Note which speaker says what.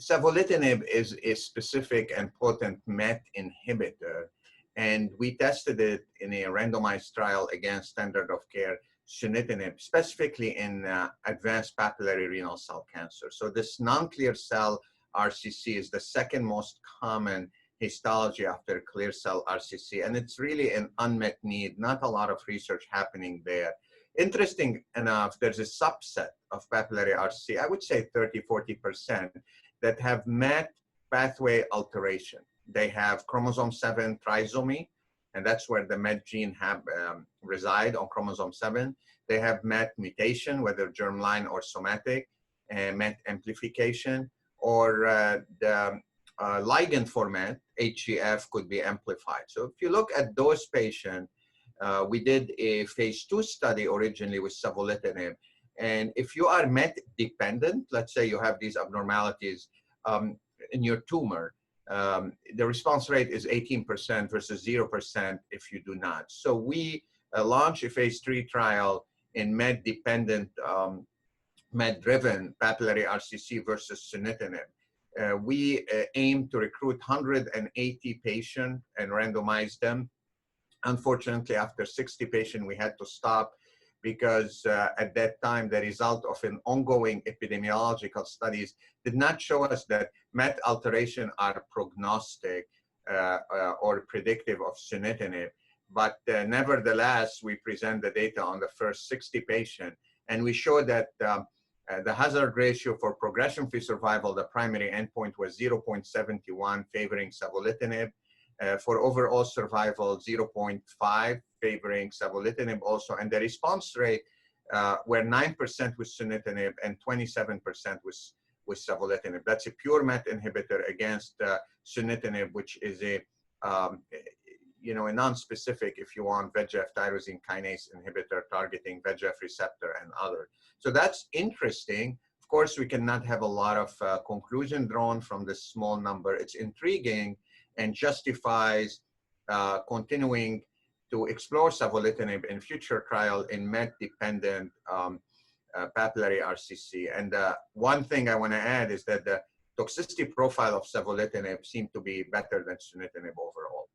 Speaker 1: savolitinib is a specific and potent MET inhibitor, and we tested it in a randomized trial against standard of care sunitinib, specifically in advanced papillary renal cell cancer. So this non-clear cell RCC is the second most common histology after clear cell RCC, and it's really an unmet need, not a lot of research happening there. Interesting enough, there's a subset of papillary RCC, I would say 30–40%, that have MET pathway alteration. They have chromosome 7 trisomy, and that's where the MET gene reside on chromosome 7. They have MET mutation, whether germline or somatic, MET amplification, or the ligand for MET, HGF, could be amplified. So if you look at those patients, we did a phase 2 study originally with savolitinib. And if you are MET dependent, let's say you have these abnormalities in your tumor, the response rate is 18% versus 0% if you do not. So we launched a phase 3 trial in MET dependent, MET driven papillary RCC versus sunitinib. We aim to recruit 180 patients and randomize them. Unfortunately, after 60 patients, we had to stop because at that time, the result of an ongoing epidemiological studies did not show us that MET alteration are prognostic or predictive of sunitinib. But nevertheless, we present the data on the first 60 patients, and we show that the hazard ratio for progression-free survival, the primary endpoint, was 0.71, favoring savolitinib. For overall survival, 0.5, favoring savolitinib also. And the response rate were 9% with sunitinib and 27% with savolitinib. That's a pure MET inhibitor against sunitinib, which is a a non-specific, if you want, VEGF tyrosine kinase inhibitor targeting VEGF receptor and other. So that's interesting. Of course, we cannot have a lot of conclusion drawn from this small number. It's intriguing and justifies continuing to explore savolitinib in future trial in MET-dependent papillary RCC. And one thing I want to add is that the toxicity profile of savolitinib seemed to be better than sunitinib overall.